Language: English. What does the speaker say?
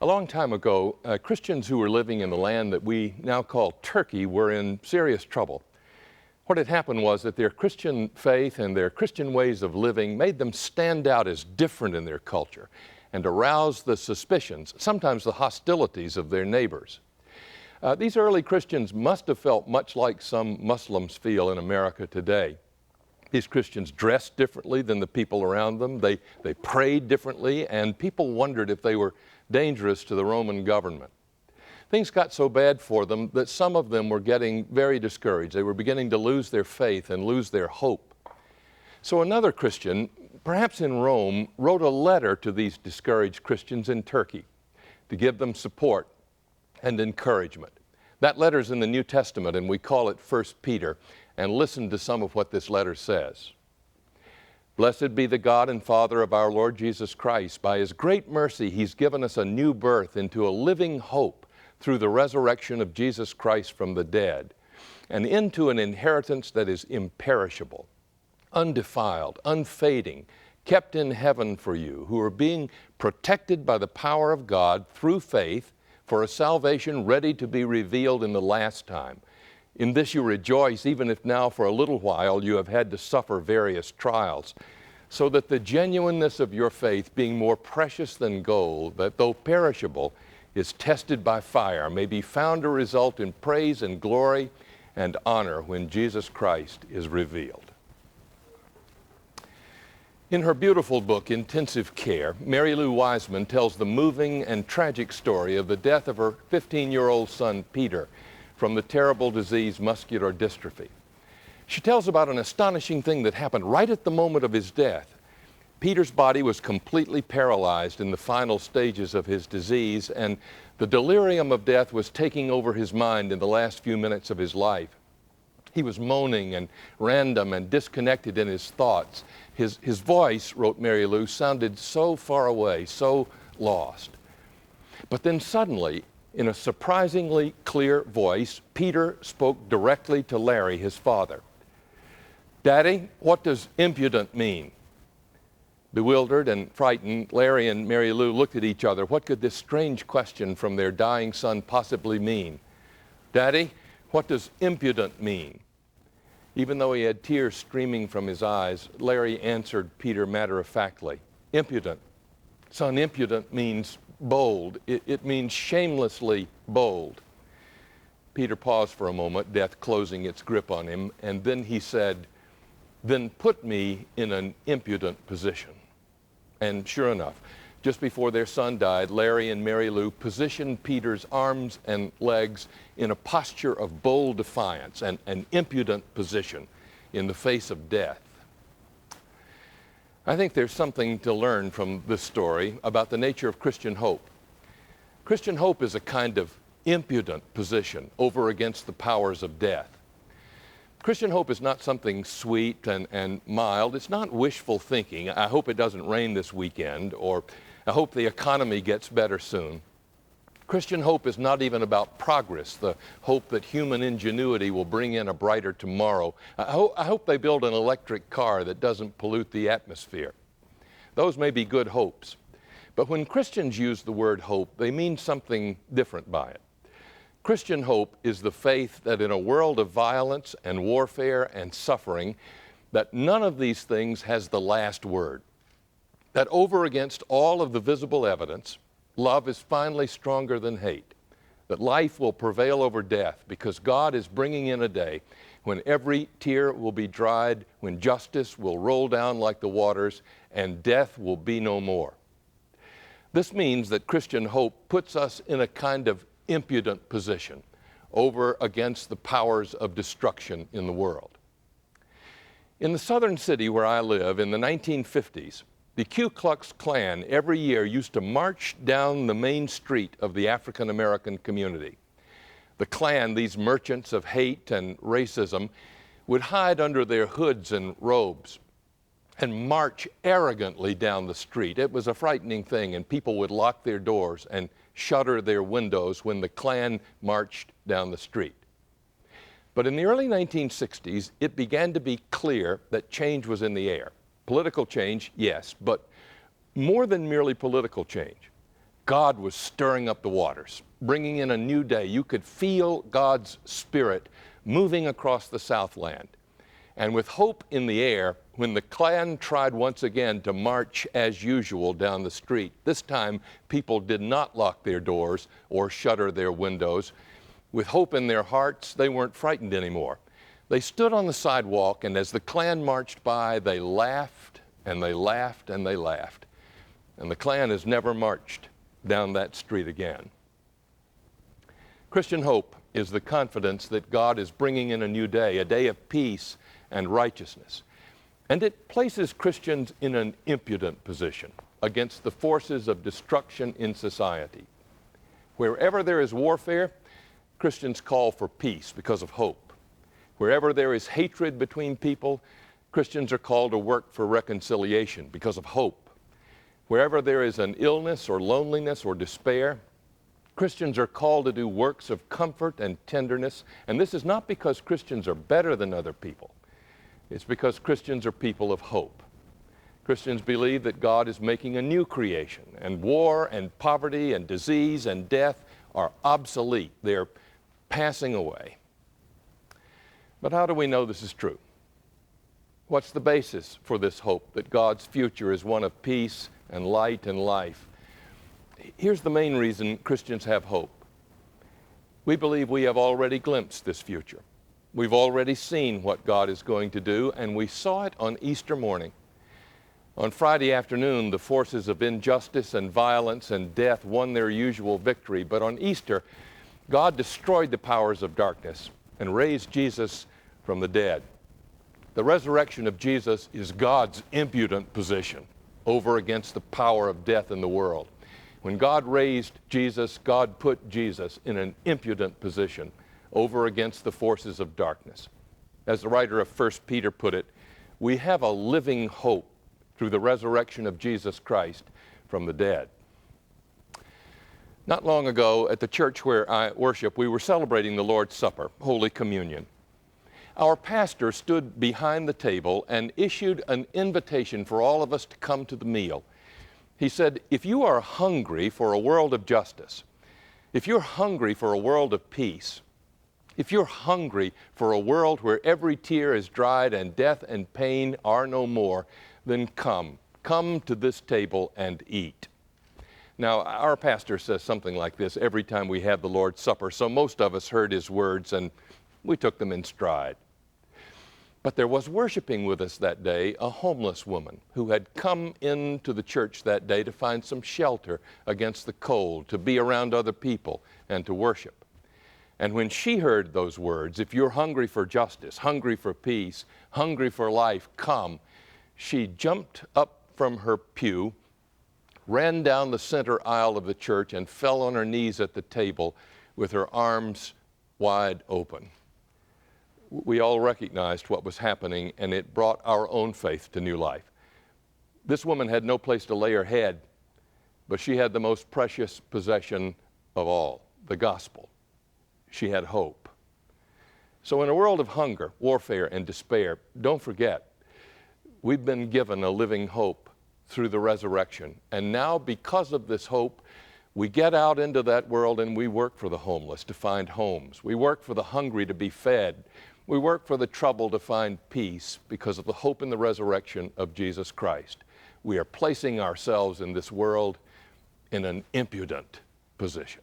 A long time ago, Christians who were living in the land that we now call Turkey were in serious trouble. What had happened was that their Christian faith and their Christian ways of living made them stand out as different in their culture and aroused the suspicions, sometimes the hostilities of their neighbors. These early Christians must have felt much like some Muslims feel in America today. These Christians dressed differently than the people around them. They prayed differently, and people wondered if they were dangerous to the Roman government. Things got so bad for them that some of them were getting very discouraged. They were beginning to lose their faith and lose their hope. So another Christian, perhaps in Rome, wrote a letter to these discouraged Christians in Turkey to give them support and encouragement. That letter's in the New Testament, and we call it 1 Peter, and listen to some of what this letter says. Blessed be the God and Father of our Lord Jesus Christ. By His great mercy, He's given us a new birth into a living hope through the resurrection of Jesus Christ from the dead, and into an inheritance that is imperishable, undefiled, unfading, kept in heaven for you, who are being protected by the power of God through faith for a salvation ready to be revealed in the last time. In this you rejoice, even if now for a little while you have had to suffer various trials, so that the genuineness of your faith, being more precious than gold, that though perishable, is tested by fire, may be found to result in praise and glory and honor when Jesus Christ is revealed. In her beautiful book, Intensive Care, Mary Lou Wiseman tells the moving and tragic story of the death of her 15-year-old son, Peter, from the terrible disease muscular dystrophy. She tells about an astonishing thing that happened right at the moment of his death. Peter's body was completely paralyzed in the final stages of his disease, and the delirium of death was taking over his mind in the last few minutes of his life. He was moaning and random and disconnected in his thoughts. His voice, wrote Mary Lou, sounded so far away, so lost. But then suddenly, in a surprisingly clear voice, Peter spoke directly to Larry, his father. Daddy, what does impudent mean? Bewildered and frightened, Larry and Mary Lou looked at each other. What could this strange question from their dying son possibly mean? Daddy, what does impudent mean? Even though he had tears streaming from his eyes, Larry answered Peter matter-of-factly. Impudent. Son, impudent means bold. It means shamelessly bold. Peter paused for a moment, death closing its grip on him, and then he said, then put me in an impudent position. And sure enough, just before their son died, Larry and Mary Lou positioned Peter's arms and legs in a posture of bold defiance, and an impudent position in the face of death. I think there's something to learn from this story about the nature of Christian hope. Christian hope is a kind of impudent position over against the powers of death. Christian hope is not something sweet and mild. It's not wishful thinking. I hope it doesn't rain this weekend, or I hope the economy gets better soon. Christian hope is not even about progress, the hope that human ingenuity will bring in a brighter tomorrow. I hope they build an electric car that doesn't pollute the atmosphere. Those may be good hopes. But when Christians use the word hope, they mean something different by it. Christian hope is the faith that in a world of violence and warfare and suffering, that none of these things has the last word. That over against all of the visible evidence, love is finally stronger than hate. That life will prevail over death because God is bringing in a day when every tear will be dried, when justice will roll down like the waters, and death will be no more. This means that Christian hope puts us in a kind of impudent position over against the powers of destruction in the world. In the southern city where I live in the 1950s, the Ku Klux Klan every year used to march down the main street of the African American community. The Klan, these merchants of hate and racism, would hide under their hoods and robes and march arrogantly down the street. It was a frightening thing, and people would lock their doors and shutter their windows when the Klan marched down the street. But in the early 1960s, it began to be clear that change was in the air. Political change, yes, but more than merely political change. God was stirring up the waters, bringing in a new day. You could feel God's Spirit moving across the Southland. And with hope in the air, when the Klan tried once again to march as usual down the street, this time people did not lock their doors or shutter their windows. With hope in their hearts, they weren't frightened anymore. They stood on the sidewalk, and as the Klan marched by, they laughed and they laughed and they laughed. And the Klan has never marched down that street again. Christian hope is the confidence that God is bringing in a new day, a day of peace and righteousness. And it places Christians in an impudent position against the forces of destruction in society. Wherever there is warfare, Christians call for peace because of hope. Wherever there is hatred between people, Christians are called to work for reconciliation because of hope. Wherever there is an illness or loneliness or despair, Christians are called to do works of comfort and tenderness. And this is not because Christians are better than other people. It's because Christians are people of hope. Christians believe that God is making a new creation, and war and poverty and disease and death are obsolete. They're passing away. But how do we know this is true? What's the basis for this hope that God's future is one of peace and light and life? Here's the main reason Christians have hope. We believe we have already glimpsed this future. We've already seen what God is going to do, and we saw it on Easter morning. On Friday afternoon, the forces of injustice and violence and death won their usual victory, but on Easter, God destroyed the powers of darkness and raised Jesus from the dead. The resurrection of Jesus is God's impudent position over against the power of death in the world. When God raised Jesus, God put Jesus in an impudent position over against the forces of darkness. As the writer of 1 Peter put it, we have a living hope through the resurrection of Jesus Christ from the dead. Not long ago, at the church where I worship, we were celebrating the Lord's Supper, Holy Communion. Our pastor stood behind the table and issued an invitation for all of us to come to the meal. He said, if you are hungry for a world of justice, if you're hungry for a world of peace, if you're hungry for a world where every tear is dried and death and pain are no more, then come to this table and eat. Now, our pastor says something like this every time we have the Lord's Supper, so most of us heard his words and we took them in stride. But there was worshiping with us that day a homeless woman who had come into the church that day to find some shelter against the cold, to be around other people, and to worship. And when she heard those words, if you're hungry for justice, hungry for peace, hungry for life, come, she jumped up from her pew, ran down the center aisle of the church, and fell on her knees at the table with her arms wide open. We all recognized what was happening, and it brought our own faith to new life. This woman had no place to lay her head, but she had the most precious possession of all, the gospel. She had hope. So in a world of hunger, warfare, and despair, don't forget, we've been given a living hope through the resurrection. And now, because of this hope, we get out into that world and we work for the homeless to find homes. We work for the hungry to be fed. We work for the troubled to find peace because of the hope in the resurrection of Jesus Christ. We are placing ourselves in this world in an impudent position.